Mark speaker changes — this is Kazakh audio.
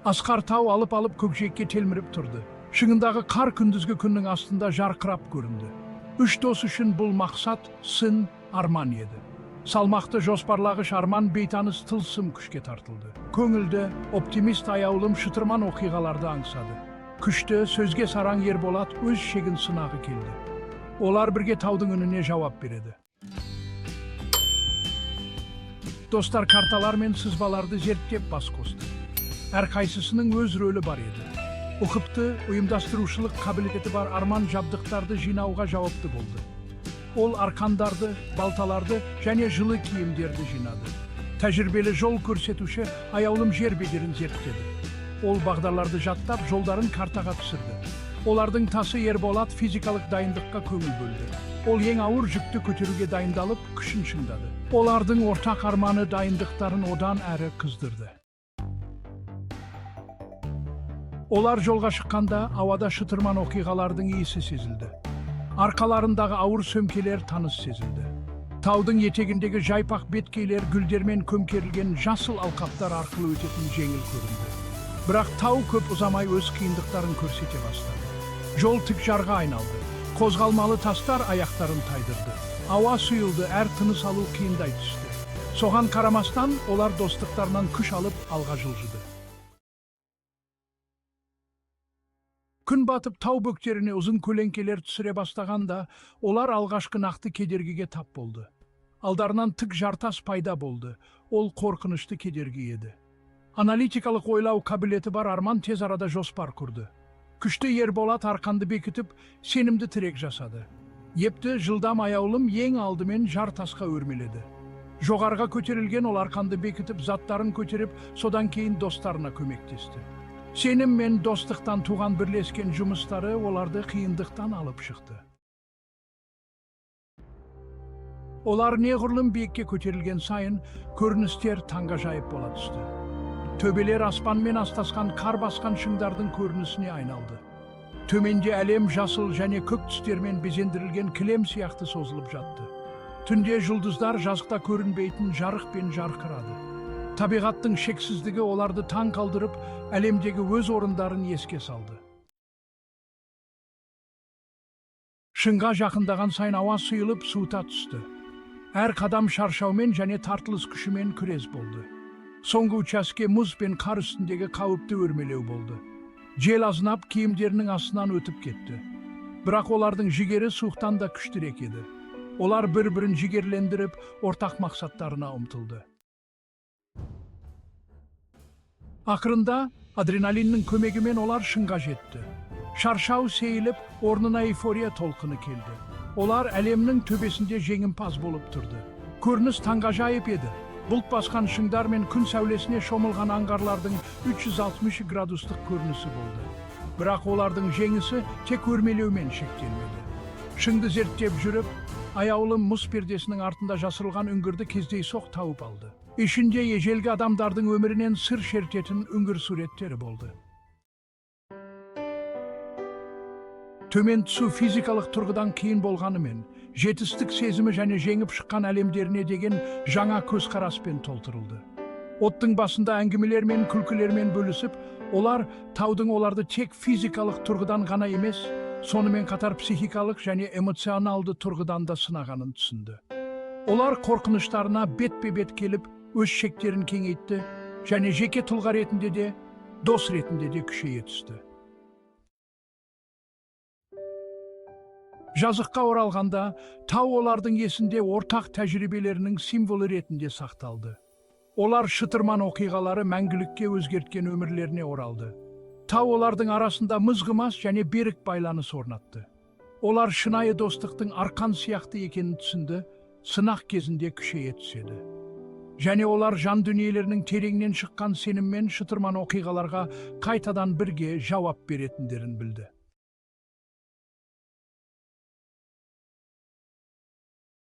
Speaker 1: Асқар тау алып көкжиекке телміріп тұрды. Шыңындағы қар күндізгі күннің астында жарқырап көрінді. Үш дос үшін бұл мақсат, сын, арман еді. Салмақты жоспарлағыш арман бейтаныс тылсым күшке тартылды. Көңілді, оптимист аяулым шытырман оқиғаларды аңсады. Күшті, сөзге сараң Ерболат өз шегін сынағы келді. Олар бірге таудың үніне жауап береді. Достар карталар мен сызбаларды зерттеп бас қосты. Әрқайсысының өз рөлі бар еді. Ұқыпты, ұйымдастырушылық қабілеті бар арман жабдықтарды жинауға жауапты болды. Ол арқандарды, балталарды және жылы киімдерді жинады. Тәжірибелі жол көрсетуші аяулым жер бедерін зерттеді. Ол бағдарларды жаттап, жолдарын картаға түсірді. Олардың тасы Ерболат физикалық дайындыққа көңіл бөлді. Ол ең ауыр жүкті көтеруге дайындалып, күшін шыңдады. Олардың ортақ арманы дайындықтарын одан әрі қыздырды. Олар жолға шыққанда ауада шытырман оқиғалардың иісі сезілді. Арқаларындағы ауыр сөмкелер таныс сезілді. Таудың етегіндегі жайпақ беткейлер гүлдермен көмкерілген жасыл алқаптар арқылы өтетін жеңіл көрінді. Бірақ тау көп ұзамай өз қиындықтарын көрсете бастады. Жол тік жарға айналды. Қозғалмалы тастар аяқтарын тайдырды. Ауа сұйылды, әр тыныс алу қиындай түсті. Соған қарамастан олар достықтарынан күш алып алға жылжыды. Күн батып тау бөктеріне ұзын көлеңкелер түсіре бастағанда, олар алғашқы нақты кедергіге тап болды. Алдарынан тік жартас пайда болды. Ол қорқынышты кедергі еді. Аналитикалық ойлау қабілеті бар арман тез арада жоспар құрды. Күшті Ерболат арқанды бекітіп, сенімді тірек жасады. Епті жылдам аяулым ең алдымен жартасқа өрмеледі. Жоғарға көтерілген ол арқанды бекітіп, заттарын көтеріп, содан кейін достарына көмектесті. Сенім мен достықтан туған бірлескен жұмыстары оларды қиындықтан алып шықты. Олар неғұрлым биікке көтерілген сайын көріністер таңғажайып бола түсті. Төбелер аспанмен астасқан қар басқан шыңдардың көрінісіне айналды. Төменде әлем жасыл және көк түстермен безендірілген кілем сияқты созылып жатты. Түнде жұлдыздар жазықта көрінбейтін жарықпен жарқырады. Табиғаттың шексіздігі оларды таң қалдырып, әлемдегі өз орындарын еске салды. Шыңға жақындаған сайын ауа сұйылып суыта түсті. Әр қадам шаршаумен және тартылыс күшімен күрес болды. Соңғы учаске мұз бен қар үстіндегі қауіпті өрмелеу болды. Жел азынап киімдерінің астынан өтіп кетті. Бірақ олардың жігері суықтан да күштірек еді. Олар бір-бірін жігерлендіріп, ортақ мақсаттарына ұмтылды. Ақырында адреналиннің көмегімен олар шыңға жетті. Шаршау сейіліп, орнына эйфория толқыны келді. Олар әлемнің төбесінде жеңімпаз болып тұрды. Көрініс таңғажайып еді. Бұлт басқан шыңдар мен күн сәулесіне шомылған аңғарлардың 360 градустық көрінісі болды. Бірақ олардың жеңісі тек өрмелеумен шектелмеді. Шыңды зерттеп жүріп, аяулым мұз пердесінің артында жасырылған үңгірді кездейсоқ тауып алды. Ішінде ежелгі адамдардың өмірінен сыр шертетін үңгір суреттері болды. Төмен түсу физикалық тұрғыдан қиын болғанымен, жетістік сезімі және жеңіп шыққан әлемдеріне деген жаңа көзқараспен толтырылды. Оттың басында әңгімелермен, күлкілермен бөлісіп, олар таудың оларды тек физикалық тұрғыдан ғана емес, сонымен қатар психикалық және эмоционалды тұрғыдан да сынағанын түсінді. Олар қорқыныштарына бетпе-бет келіп, өз шектерін кеңейтті және жеке тұлға ретінде де, дос ретінде де күшейе түсті. Жазыққа оралғанда, тау олардың есінде ортақ тәжірибелерінің символы ретінде сақталды. Олар шытырман оқиғалары мәңгілікке өзгерткен өмірлеріне оралды. Тау олардың арасында мызғымас және берік байланыс орнатты. Олар шынайы достықтың арқан сияқты екенін түсінді, сынақ кезінде күшейе түседі. Және олар жан дүниелерінің тереңнен шыққан сеніммен шытырман оқиғаларға қайтадан бірге жауап беретіндерін білді.